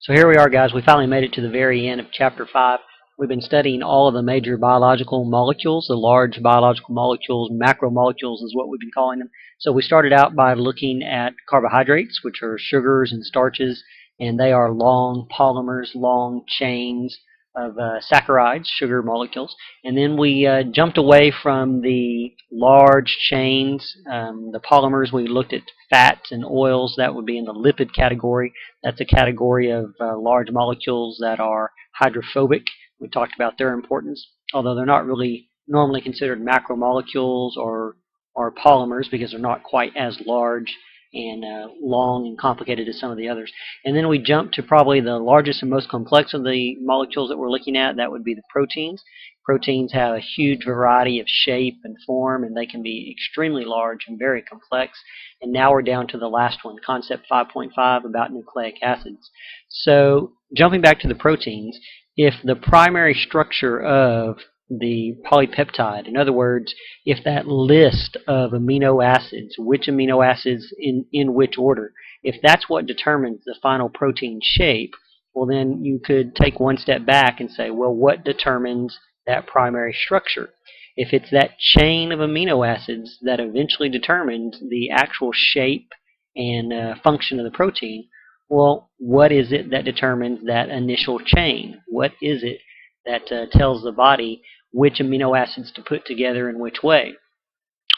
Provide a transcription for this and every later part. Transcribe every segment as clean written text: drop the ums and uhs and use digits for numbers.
So here we are, guys. We finally made it to the very end of Chapter 5. We've been studying all of the major biological molecules, the large biological molecules, macromolecules is what we've been calling them. So we started out by looking at carbohydrates, which are sugars and starches, and they are long polymers, long chains of saccharides, sugar molecules. And then we jumped away from the large chains, the polymers. We looked at fats and oils. That would be in the lipid category. That's a category of large molecules that are hydrophobic. We talked about their importance, although they're not really normally considered macromolecules or polymers because they're not quite as large and long and complicated as some of the others. And then we jump to probably the largest and most complex of the molecules that we're looking at. That would be the proteins. Proteins have a huge variety of shape and form, and they can be extremely large and very complex. And now we're down to the last one, Concept 5.5, about nucleic acids. So jumping back to the proteins, if the primary structure of the polypeptide, in other words, if that list of amino acids, which amino acids in which order, if that's what determines the final protein shape, well then you could take one step back and say, well, what determines that primary structure? If it's that chain of amino acids that eventually determines the actual shape and function of the protein, well, what is it that determines that initial chain? What is it that tells the body which amino acids to put together in which way?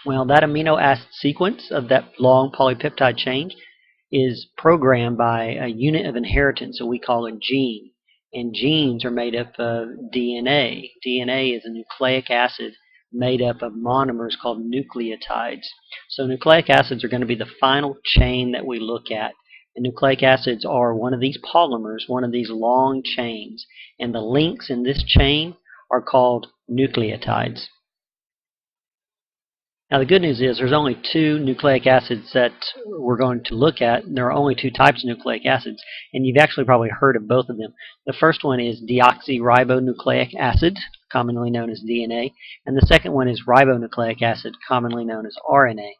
Well, that amino acid sequence of that long polypeptide chain is programmed by a unit of inheritance that we call a gene. And genes are made up of DNA. DNA is a nucleic acid made up of monomers called nucleotides. So nucleic acids are going to be the final chain that we look at. And nucleic acids are one of these polymers, one of these long chains. And the links in this chain are called nucleotides. Now the good news is there's only two nucleic acids that we're going to look at. There are only two types of nucleic acids, and you've actually probably heard of both of them. The first one is deoxyribonucleic acid, commonly known as DNA, and the second one is ribonucleic acid, commonly known as RNA.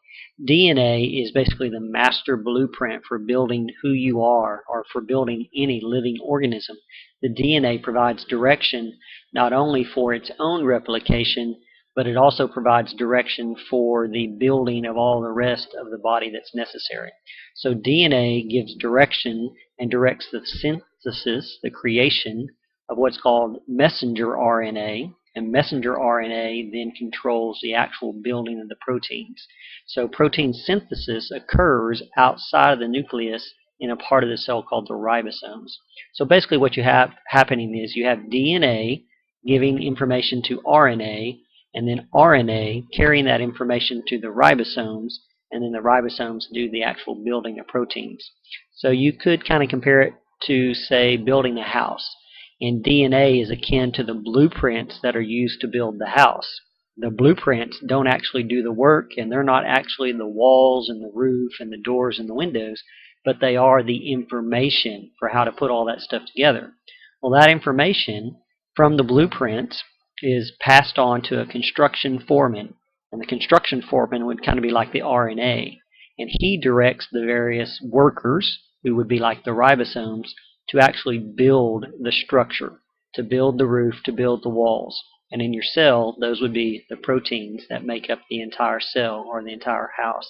DNA is basically the master blueprint for building who you are or for building any living organism. The DNA provides direction not only for its own replication, but it also provides direction for the building of all the rest of the body that's necessary. So DNA gives direction and directs the synthesis, the creation of what's called messenger RNA, and messenger RNA then controls the actual building of the proteins. So protein synthesis occurs outside of the nucleus in a part of the cell called the ribosomes. So basically what you have happening is you have DNA giving information to RNA, and then RNA carrying that information to the ribosomes, and then the ribosomes do the actual building of proteins. So you could kind of compare it to, say, building a house. And DNA is akin to the blueprints that are used to build the house. The blueprints don't actually do the work, and they're not actually the walls and the roof and the doors and the windows, but they are the information for how to put all that stuff together. Well, that information from the blueprints is passed on to a construction foreman, and the construction foreman would kind of be like the RNA, and he directs the various workers, who would be like the ribosomes, to actually build the structure, to build the roof, to build the walls. And in your cell, those would be the proteins that make up the entire cell or the entire house.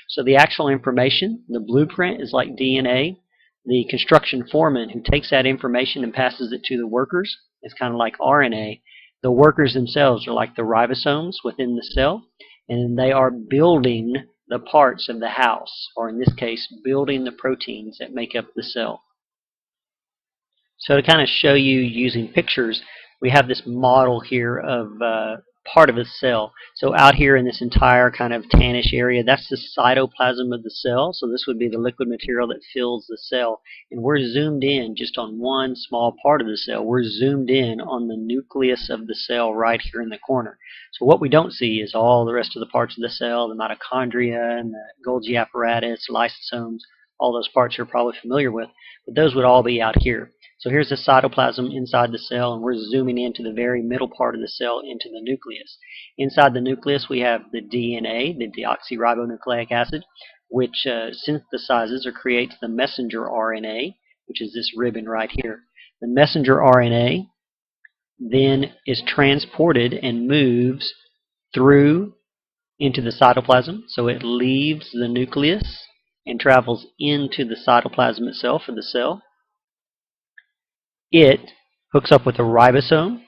So the actual information, the blueprint, is like DNA. The construction foreman who takes that information and passes it to the workers is kind of like RNA. The workers themselves are like the ribosomes within the cell, and they are building the parts of the house, or in this case, building the proteins that make up the cell. So to kind of show you using pictures, we have this model here of part of a cell. So out here in this entire kind of tannish area, that's the cytoplasm of the cell. So this would be the liquid material that fills the cell. And we're zoomed in just on one small part of the cell. We're zoomed in on the nucleus of the cell right here in the corner. So what we don't see is all the rest of the parts of the cell, the mitochondria and the Golgi apparatus, lysosomes, all those parts you're probably familiar with. But those would all be out here. So here's the cytoplasm inside the cell, and we're zooming into the very middle part of the cell, into the nucleus. Inside the nucleus, we have the DNA, the deoxyribonucleic acid, which synthesizes or creates the messenger RNA, which is this ribbon right here. The messenger RNA then is transported and moves through into the cytoplasm. So it leaves the nucleus and travels into the cytoplasm itself of the cell. It hooks up with a ribosome,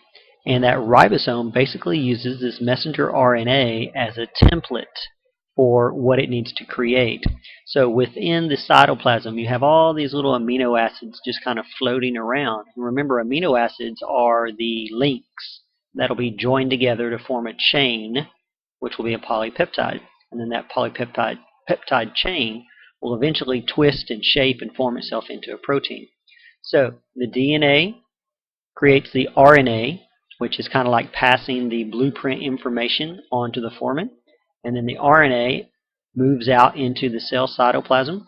and that ribosome basically uses this messenger RNA as a template for what it needs to create. So within the cytoplasm, you have all these little amino acids just kind of floating around. And remember, amino acids are the links that'll be joined together to form a chain, which will be a polypeptide. And then that peptide chain will eventually twist and shape and form itself into a protein. So the DNA creates the RNA, which is kind of like passing the blueprint information onto the foreman. And then the RNA moves out into the cell cytoplasm,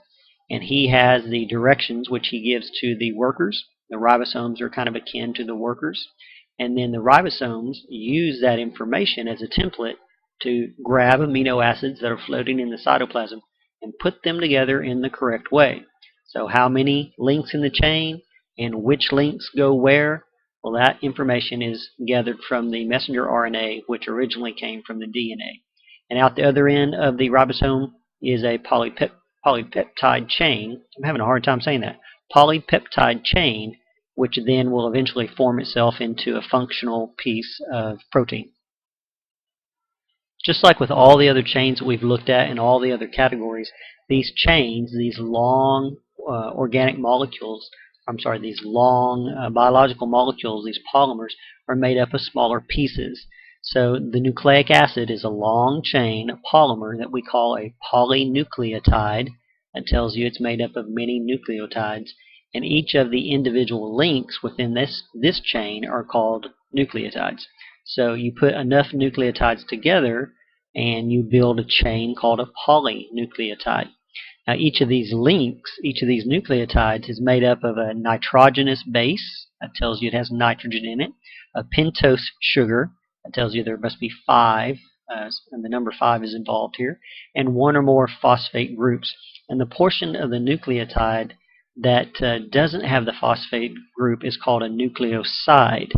and he has the directions which he gives to the workers. The ribosomes are kind of akin to the workers. And then the ribosomes use that information as a template to grab amino acids that are floating in the cytoplasm and put them together in the correct way. So how many links in the chain and which links go where? Well, that information is gathered from the messenger RNA, which originally came from the DNA. And out the other end of the ribosome is a polypeptide chain. I'm having a hard time saying that. Polypeptide chain, which then will eventually form itself into a functional piece of protein. Just like with all the other chains that we've looked at in all the other categories, these chains, these long organic molecules, these long biological molecules, these polymers, are made up of smaller pieces. So the nucleic acid is a long chain polymer that we call a polynucleotide. That tells you it's made up of many nucleotides. And each of the individual links within this chain are called nucleotides. So you put enough nucleotides together and you build a chain called a polynucleotide. Now each of these links, each of these nucleotides is made up of a nitrogenous base, that tells you it has nitrogen in it, a pentose sugar, that tells you there must be 5, and the number 5 is involved here, and one or more phosphate groups. And the portion of the nucleotide that doesn't have the phosphate group is called a nucleoside.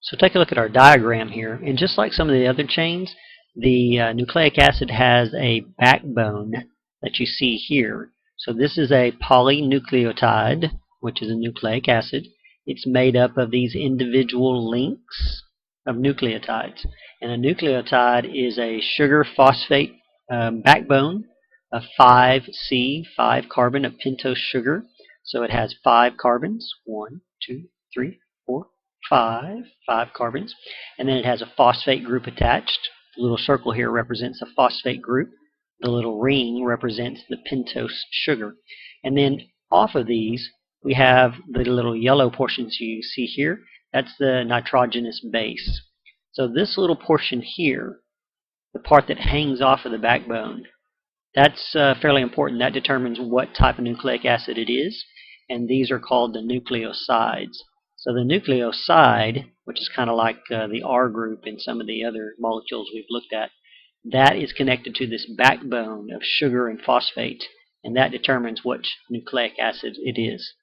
So take a look at our diagram here, and just like some of the other chains, the nucleic acid has a backbone that you see here. So this is a polynucleotide, which is a nucleic acid. It's made up of these individual links of nucleotides. And a nucleotide is a sugar phosphate backbone, a 5C, 5 carbon of pentose sugar. So it has 5 carbons, 1, 2, 3, 4, 5 carbons. And then it has a phosphate group attached. The little circle here represents a phosphate group. The little ring represents the pentose sugar. And then off of these, we have the little yellow portions you see here. That's the nitrogenous base. So this little portion here, the part that hangs off of the backbone, that's fairly important. That determines what type of nucleic acid it is. And these are called the nucleosides. So the nucleoside, which is kind of like the R group in some of the other molecules we've looked at, that is connected to this backbone of sugar and phosphate, and that determines which nucleic acid it is.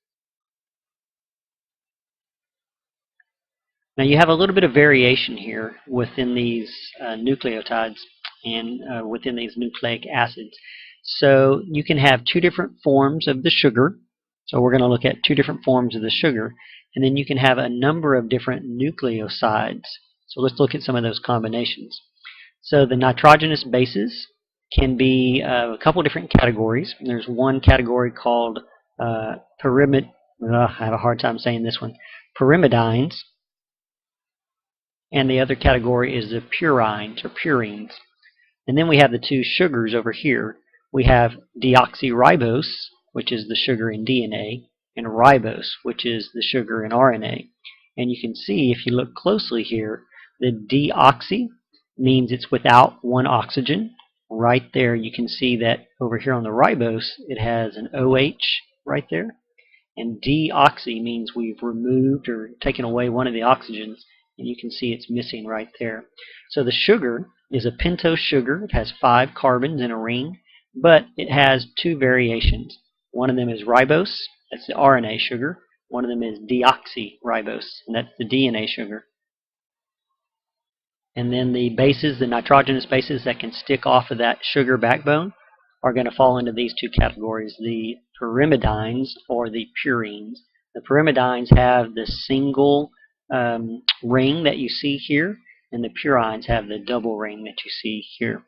Now you have a little bit of variation here within these nucleotides and within these nucleic acids. So you can have 2 different forms of the sugar. So we're going to look at 2 different forms of the sugar. And then you can have a number of different nucleosides. So let's look at some of those combinations. So the nitrogenous bases can be a couple different categories. There's one category called I have a hard time saying this one, pyrimidines. And the other category is the purines or purines. And then we have the 2 sugars over here. We have deoxyribose, which is the sugar in DNA, and ribose, which is the sugar in RNA. And you can see, if you look closely here, the deoxy means it's without one oxygen. Right there you can see that over here on the ribose it has an OH right there. And deoxy means we've removed or taken away one of the oxygens, and you can see it's missing right there. So the sugar is a pentose sugar. It has 5 carbons in a ring, but it has 2 variations. One of them is ribose, that's the RNA sugar. One of them is deoxyribose, and that's the DNA sugar. And then the bases, the nitrogenous bases that can stick off of that sugar backbone, are going to fall into these two categories, the pyrimidines or the purines. The pyrimidines have the single ring that you see here, and the purines have the double ring that you see here.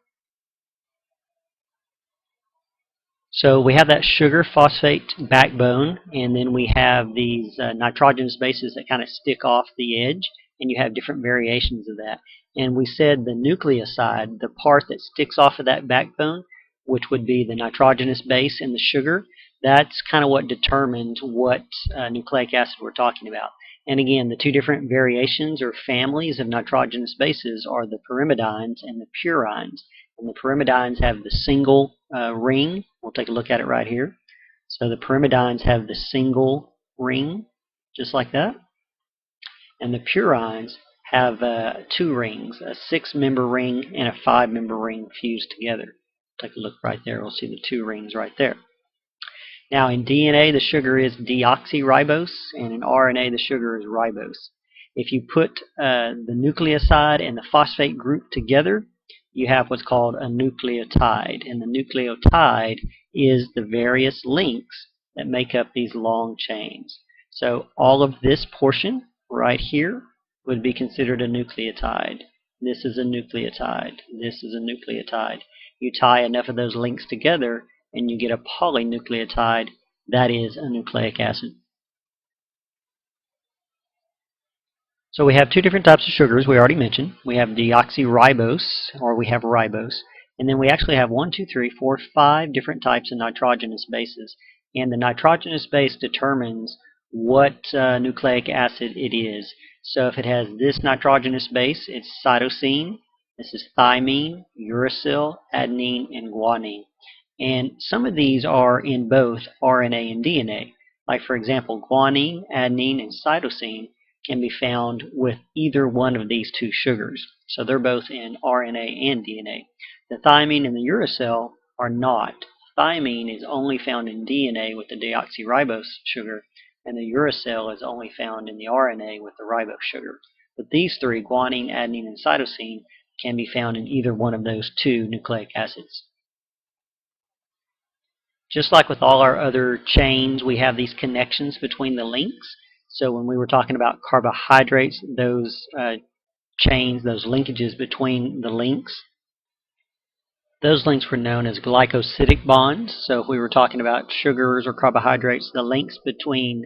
So we have that sugar phosphate backbone, and then we have these nitrogenous bases that kind of stick off the edge, and you have different variations of that. And we said the nucleoside, the part that sticks off of that backbone, which would be the nitrogenous base and the sugar, that's kind of what determines what nucleic acid we're talking about. And again, the two different variations or families of nitrogenous bases are the pyrimidines and the purines. And the pyrimidines have the single ring. We'll take a look at it right here. So the pyrimidines have the single ring, just like that. And the purines have two rings, a 6-member ring and a 5-member ring fused together. Take a look right there. We'll see the two rings right there. Now in DNA, the sugar is deoxyribose, and in RNA, the sugar is ribose. If you put the nucleoside and the phosphate group together, you have what's called a nucleotide. And the nucleotide is the various links that make up these long chains. So all of this portion right here would be considered a nucleotide. This is a nucleotide. This is a nucleotide. You tie enough of those links together and you get a polynucleotide. That is a nucleic acid. So we have two different types of sugars we already mentioned. We have deoxyribose, or we have ribose. And then we actually have 5 different types of nitrogenous bases. And the nitrogenous base determines what nucleic acid it is. So if it has this nitrogenous base, it's cytosine. This is thymine, uracil, adenine, and guanine. And some of these are in both RNA and DNA. Like for example, guanine, adenine, and cytosine can be found with either one of these two sugars. So they're both in RNA and DNA. The thymine and the uracil are not. Thymine is only found in DNA with the deoxyribose sugar, and the uracil is only found in the RNA with the ribose sugar. But these three, guanine, adenine, and cytosine, can be found in either one of those two nucleic acids. Just like with all our other chains, we have these connections between the links. So when we were talking about carbohydrates, those chains, those linkages between the links, those links were known as glycosidic bonds. So if we were talking about sugars or carbohydrates, the links between,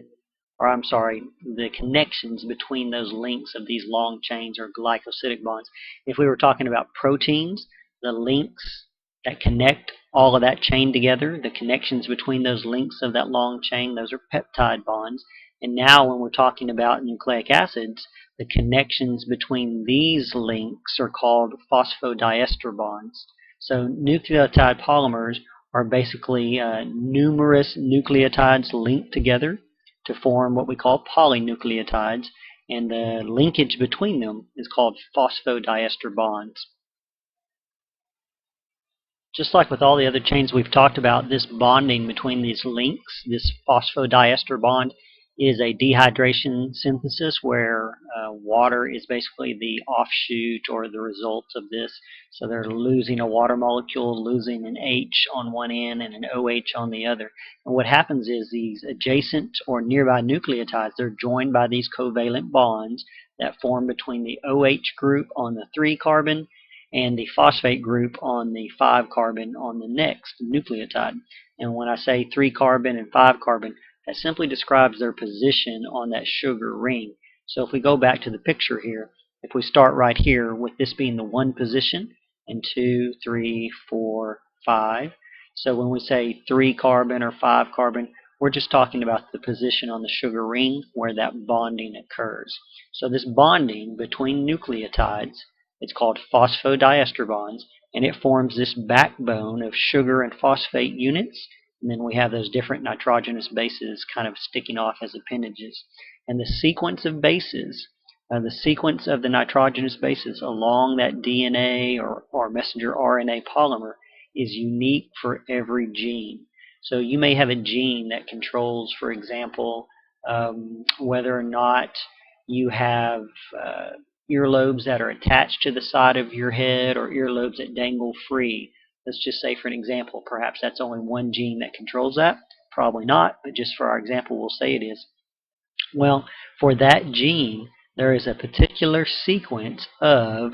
the connections between those links of these long chains are glycosidic bonds. If we were talking about proteins, the links that connect all of that chain together, the connections between those links of that long chain, those are peptide bonds. And now when we're talking about nucleic acids, the connections between these links are called phosphodiester bonds. So nucleotide polymers are basically numerous nucleotides linked together to form what we call polynucleotides, and the linkage between them is called phosphodiester bonds. Just like with all the other chains we've talked about, this bonding between these links, this phosphodiester bond, is a dehydration synthesis where water is basically the offshoot or the result of this. So they're losing a water molecule, losing an H on one end and an OH on the other. And what happens is these adjacent or nearby nucleotides, they're joined by these covalent bonds that form between the OH group on the 3-carbon and the phosphate group on the 5-carbon on the next nucleotide. And when I say 3-carbon and 5-carbon, that simply describes their position on that sugar ring. So if we go back to the picture here, if we start right here with this being the 1 position, and 2, 3, 4, 5. So when we say 3-carbon or 5-carbon, we're just talking about the position on the sugar ring where that bonding occurs. So this bonding between nucleotides, it's called phosphodiester bonds, and it forms this backbone of sugar and phosphate units. And then we have those different nitrogenous bases kind of sticking off as appendages. And the sequence of bases, the sequence of the nitrogenous bases along that DNA or messenger RNA polymer is unique for every gene. So you may have a gene that controls, for example, whether or not you have earlobes that are attached to the side of your head or earlobes that dangle free. Let's just say, for an example, perhaps that's only one gene that controls that. Probably not, but just for our example, we'll say it is. Well, for that gene, there is a particular sequence of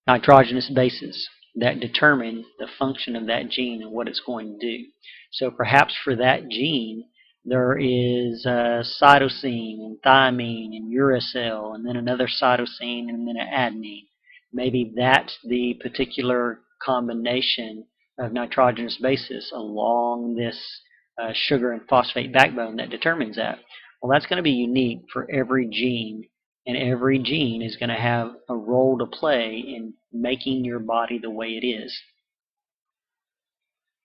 nitrogenous bases that determine the function of that gene and what it's going to do. So perhaps for that gene, there is cytosine and thymine and uracil, and then another cytosine and then an adenine. Maybe that's the particular combination of nitrogenous bases along this sugar and phosphate backbone that determines that. Well, that's going to be unique for every gene, and every gene is going to have a role to play in making your body the way it is.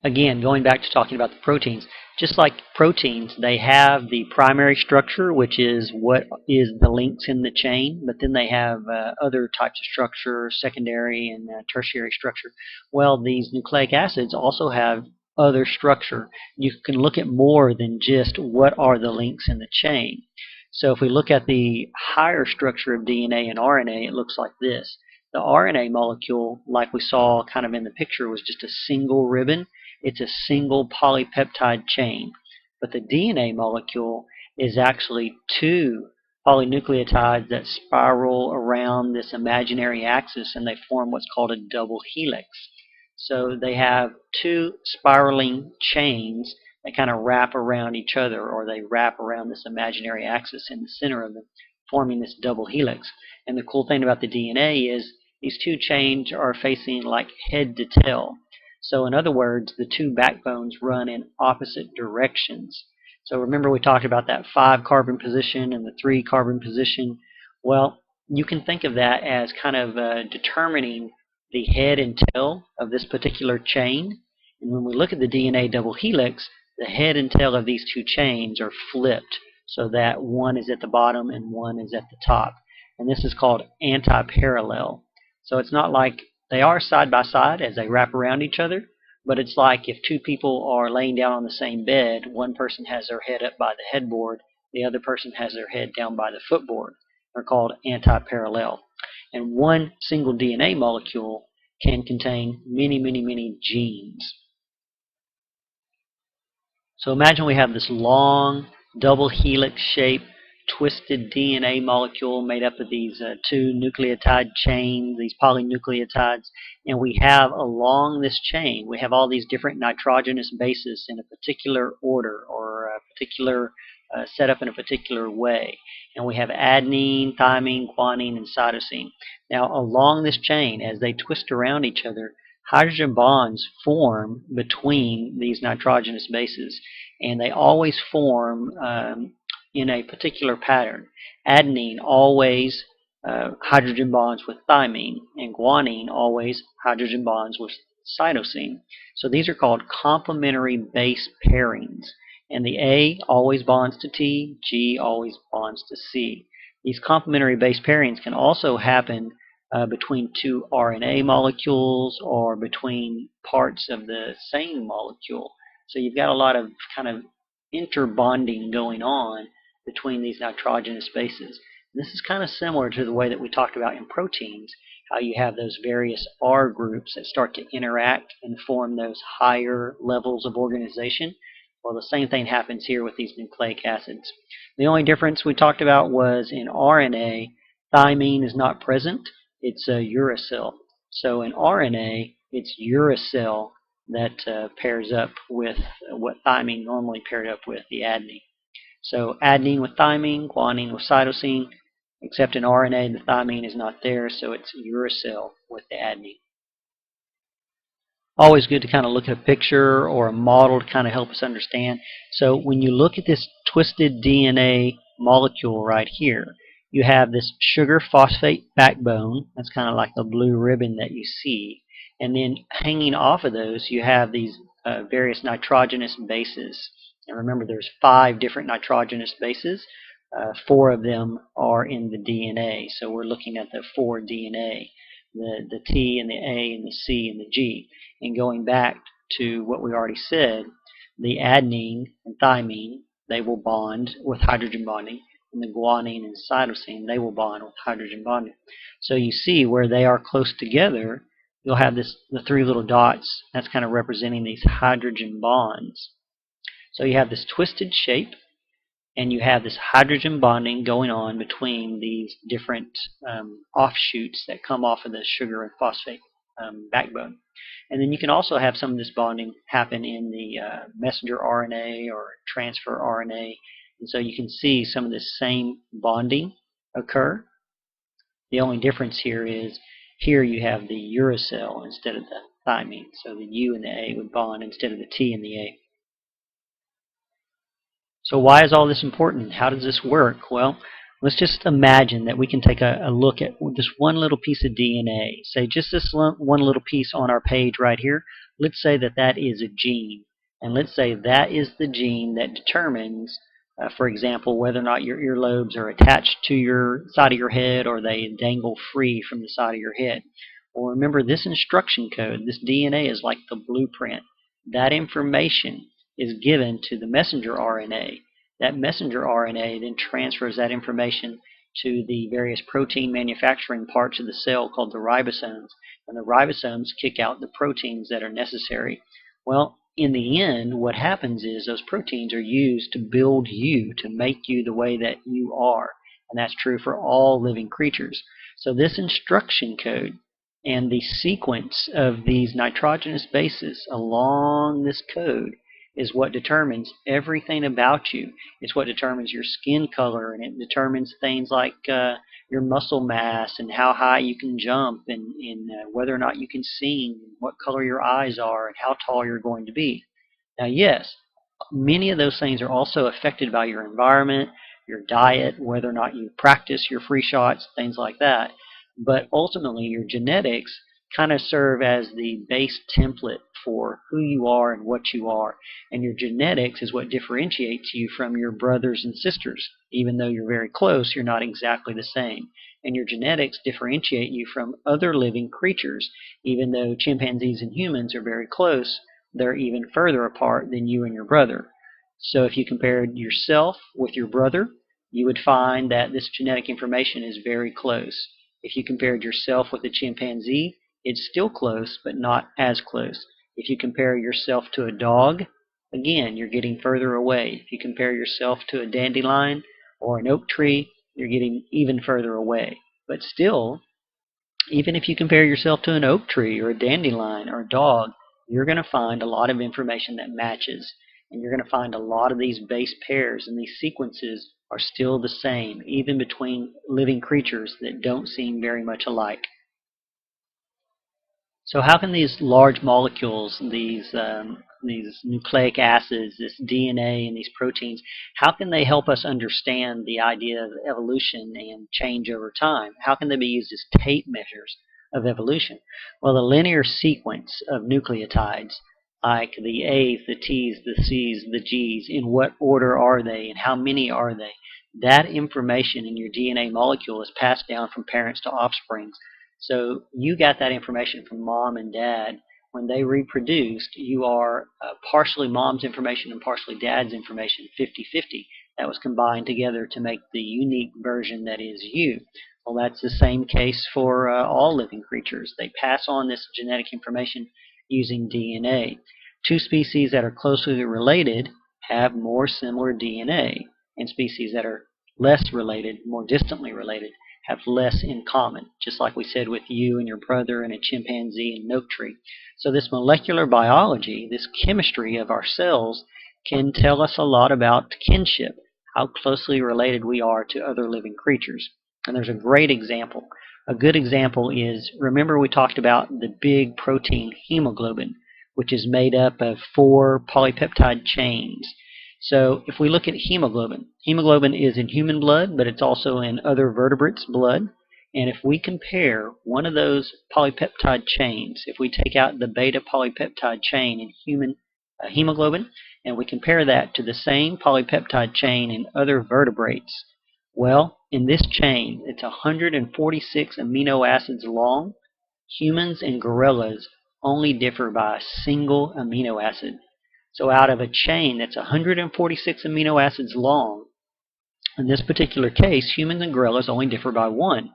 Again, going back to talking about the proteins, just like proteins, they have the primary structure, which is what is the links in the chain, but then they have other types of structure, secondary and tertiary structure. Well, these nucleic acids also have other structure. You can look at more than just what are the links in the chain. So if we look at the higher structure of DNA and RNA, it looks like this. The RNA molecule, like we saw kind of in the picture, was just a single ribbon. It's a single polypeptide chain. But the DNA molecule is actually two polynucleotides that spiral around this imaginary axis, and they form what's called a double helix. So they have two spiraling chains that kind of wrap around each other, or they wrap around this imaginary axis in the center of them, forming this double helix. And the cool thing about the DNA is these two chains are facing like head to tail. So in other words, the two backbones run in opposite directions. So remember we talked about that 5-carbon position and the 3-carbon position. Well, you can think of that as kind of determining the head and tail of this particular chain. And when we look at the DNA double helix, the head and tail of these two chains are flipped so that one is at the bottom and one is at the top. And this is called anti-parallel. So it's not like they are side by side as they wrap around each other, but it's like if two people are laying down on the same bed, one person has their head up by the headboard, the other person has their head down by the footboard. They're called anti-parallel. And one single DNA molecule can contain many, many, many genes. So imagine we have this long, double helix shaped, twisted DNA molecule made up of these two nucleotide chains, these polynucleotides, and we have along this chain, we have all these different nitrogenous bases in a particular order or a particular set up in a particular way. And we have adenine, thymine, guanine, and cytosine. Now along this chain, as they twist around each other, hydrogen bonds form between these nitrogenous bases, and they always form in a particular pattern. Adenine always hydrogen bonds with thymine, and guanine always hydrogen bonds with cytosine. So these are called complementary base pairings. And the A always bonds to T, G always bonds to C. These complementary base pairings can also happen between two RNA molecules or between parts of the same molecule. So you've got a lot of kind of interbonding going on between these nitrogenous bases. And this is kind of similar to the way that we talked about in proteins, how you have those various R groups that start to interact and form those higher levels of organization. Well, the same thing happens here with these nucleic acids. The only difference we talked about was in RNA, thymine is not present. It's a uracil. So in RNA, it's uracil that pairs up with what thymine normally paired up with, the adenine. So adenine with thymine, guanine with cytosine, except in RNA the thymine is not there, so it's uracil with the adenine. Always good to kind of look at a picture or a model to kind of help us understand. So when you look at this twisted DNA molecule right here, you have this sugar phosphate backbone. That's kind of like the blue ribbon that you see. And then hanging off of those, you have these various nitrogenous bases. And remember, there's 5 different nitrogenous bases. 4 of them are in the DNA. So we're looking at the 4 DNA, the T and the A and the C and the G. And going back to what we already said, the adenine and thymine, they will bond with hydrogen bonding, and the guanine and cytosine, they will bond with hydrogen bonding. So you see where they are close together, you'll have the three little dots. That's kind of representing these hydrogen bonds. So you have this twisted shape, and you have this hydrogen bonding going on between these different offshoots that come off of the sugar and phosphate backbone. And then you can also have some of this bonding happen in the messenger RNA or transfer RNA. And so you can see some of this same bonding occur. The only difference here is here you have the uracil instead of the thymine. So the U and the A would bond instead of the T and the A. So why is all this important? How does this work? Well, let's just imagine that we can take a look at this one little piece of DNA. Say just this one little piece on our page right here. Let's say that that is a gene. And let's say that is the gene that determines, for example, whether or not your earlobes are attached to your side of your head or they dangle free from the side of your head. Well, remember, this instruction code, this DNA is like the blueprint. That information is given to the messenger RNA. That messenger RNA then transfers that information to the various protein manufacturing parts of the cell called the ribosomes, and the ribosomes kick out the proteins that are necessary. Well, in the end, what happens is those proteins are used to build you, to make you the way that you are, and that's true for all living creatures. So this instruction code and the sequence of these nitrogenous bases along this code is what determines everything about you. It's what determines your skin color, and it determines things like your muscle mass and how high you can jump, and whether or not you can sing, what color your eyes are, and how tall you're going to be. Now, yes, many of those things are also affected by your environment, your diet, whether or not you practice your free shots, things like that. But ultimately, your genetics kind of serve as the base template for who you are and what you are. And your genetics is what differentiates you from your brothers and sisters. Even though you're very close, you're not exactly the same. And your genetics differentiate you from other living creatures. Even though chimpanzees and humans are very close, they're even further apart than you and your brother. So if you compared yourself with your brother, you would find that this genetic information is very close. If you compared yourself with a chimpanzee, it's still close, but not as close. If you compare yourself to a dog, again, you're getting further away. If you compare yourself to a dandelion or an oak tree, you're getting even further away. But still, even if you compare yourself to an oak tree or a dandelion or a dog, you're going to find a lot of information that matches. And you're going to find a lot of these base pairs, and these sequences are still the same, even between living creatures that don't seem very much alike. So how can these large molecules, these nucleic acids, this DNA and these proteins, how can they help us understand the idea of evolution and change over time? How can they be used as tape measures of evolution? Well, the linear sequence of nucleotides, like the A's, the T's, the C's, the G's, in what order are they and how many are they? That information in your DNA molecule is passed down from parents to offsprings. So you got that information from mom and dad. When they reproduced, you are partially mom's information and partially dad's information, 50-50. That was combined together to make the unique version that is you. Well, that's the same case for all living creatures. They pass on this genetic information using DNA. Two species that are closely related have more similar DNA, and species that are less related, more distantly related, have less in common, just like we said with you and your brother and a chimpanzee and an oak tree. So this molecular biology, this chemistry of our cells, can tell us a lot about kinship, how closely related we are to other living creatures. And there's a great example. A good example is, remember we talked about the big protein hemoglobin, which is made up of 4 polypeptide chains. So if we look at hemoglobin, hemoglobin is in human blood, but it's also in other vertebrates' blood. And if we compare one of those polypeptide chains, if we take out the beta polypeptide chain in human hemoglobin, and we compare that to the same polypeptide chain in other vertebrates, well, in this chain, it's 146 amino acids long. Humans and gorillas only differ by a single amino acid. So out of a chain that's 146 amino acids long, in this particular case, humans and gorillas only differ by 1.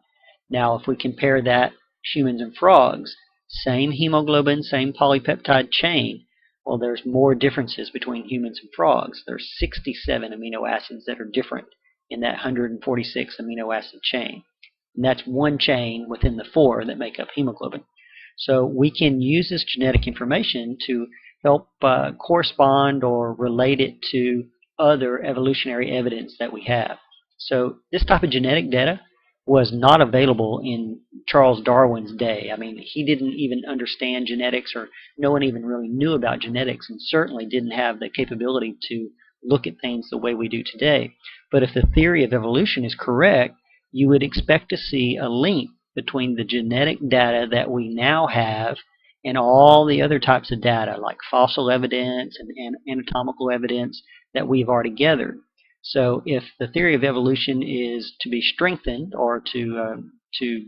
Now, if we compare that humans and frogs, same hemoglobin, same polypeptide chain, well, there's more differences between humans and frogs. There's 67 amino acids that are different in that 146 amino acid chain. And that's one chain within the 4 that make up hemoglobin. So we can use this genetic information to help correspond or relate it to other evolutionary evidence that we have. So this type of genetic data was not available in Charles Darwin's day. I mean, he didn't even understand genetics, or no one even really knew about genetics, and certainly didn't have the capability to look at things the way we do today. But if the theory of evolution is correct, you would expect to see a link between the genetic data that we now have and all the other types of data, like fossil evidence and anatomical evidence that we've already gathered. So if the theory of evolution is to be strengthened, or to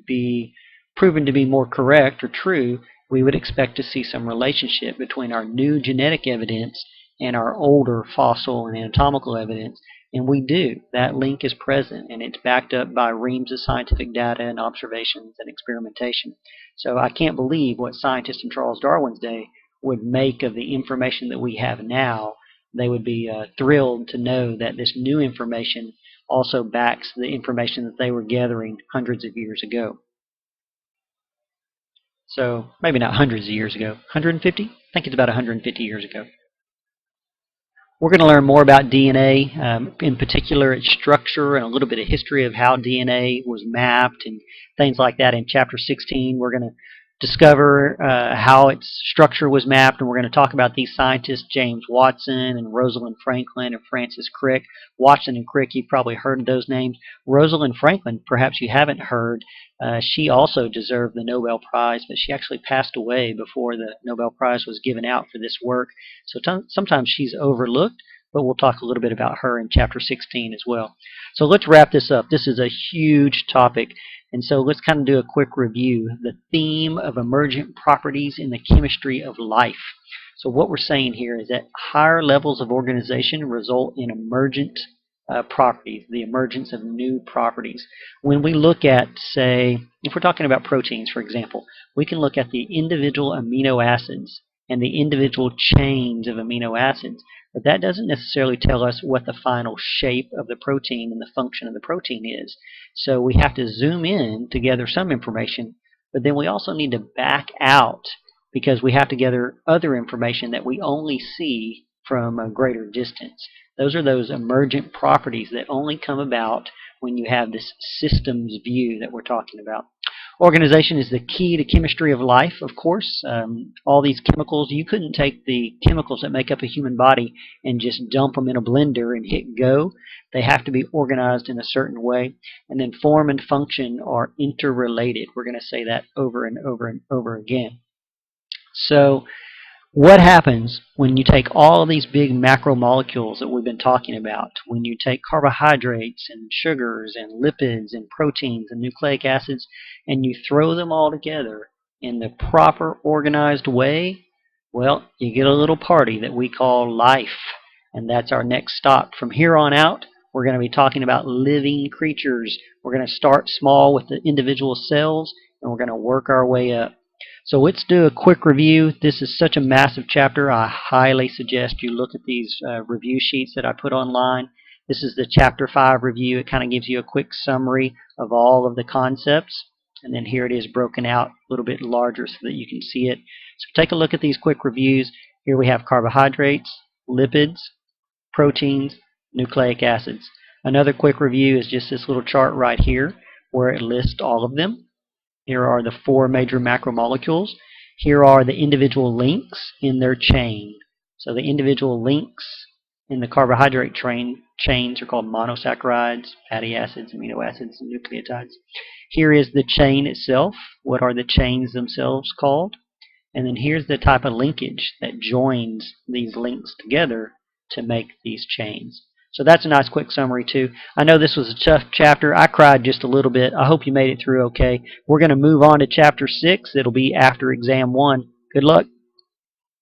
be proven to be more correct or true, we would expect to see some relationship between our new genetic evidence and our older fossil and anatomical evidence. And we do. That link is present, and it's backed up by reams of scientific data and observations and experimentation. So I can't believe what scientists in Charles Darwin's day would make of the information that we have now. They would be thrilled to know that this new information also backs the information that they were gathering hundreds of years ago. So maybe not hundreds of years ago. 150? I think it's about 150 years ago. We're going to learn more about DNA, in particular its structure and a little bit of history of how DNA was mapped and things like that. In Chapter 16, we're going to discover how its structure was mapped, and we're going to talk about these scientists, James Watson and Rosalind Franklin and Francis Crick. Watson and Crick, you've probably heard of those names. Rosalind Franklin, perhaps you haven't heard. She also deserved the Nobel Prize, but she actually passed away before the Nobel Prize was given out for this work. So sometimes she's overlooked, but we'll talk a little bit about her in Chapter 16 as well. So let's wrap this up. This is a huge topic, and so let's kind of do a quick review. The theme of emergent properties in the chemistry of life. So what we're saying here is that higher levels of organization result in emergent properties, the emergence of new properties. When we look at, say, if we're talking about proteins, for example, we can look at the individual amino acids and the individual chains of amino acids, but that doesn't necessarily tell us what the final shape of the protein and the function of the protein is. So we have to zoom in to gather some information, but then we also need to back out, because we have to gather other information that we only see from a greater distance. Those are those emergent properties that only come about when you have this systems view that we're talking about. Organization is the key to chemistry of life, of course. All these chemicals, you couldn't take the chemicals that make up a human body and just dump them in a blender and hit go. They have to be organized in a certain way. And then form and function are interrelated. We're going to say that over and over and over again. So what happens when you take all of these big macromolecules that we've been talking about, when you take carbohydrates and sugars and lipids and proteins and nucleic acids, and you throw them all together in the proper organized way? Well, you get a little party that we call life, and that's our next stop. From here on out, we're going to be talking about living creatures. We're going to start small with the individual cells, and we're going to work our way up. So let's do a quick review. This is such a massive chapter. I highly suggest you look at these review sheets that I put online. This is the Chapter 5 review. It kind of gives you a quick summary of all of the concepts. And then here it is broken out a little bit larger so that you can see it. So take a look at these quick reviews. Here we have carbohydrates, lipids, proteins, nucleic acids. Another quick review is just this little chart right here where it lists all of them. Here are the 4 major macromolecules. Here are the individual links in their chain. So the individual links in the carbohydrate chains are called monosaccharides, fatty acids, amino acids, and nucleotides. Here is the chain itself. What are the chains themselves called? And then here's the type of linkage that joins these links together to make these chains. So that's a nice quick summary too. I know this was a tough chapter. I cried just a little bit. I hope you made it through okay. We're going to move on to Chapter 6. It'll be after Exam 1. Good luck.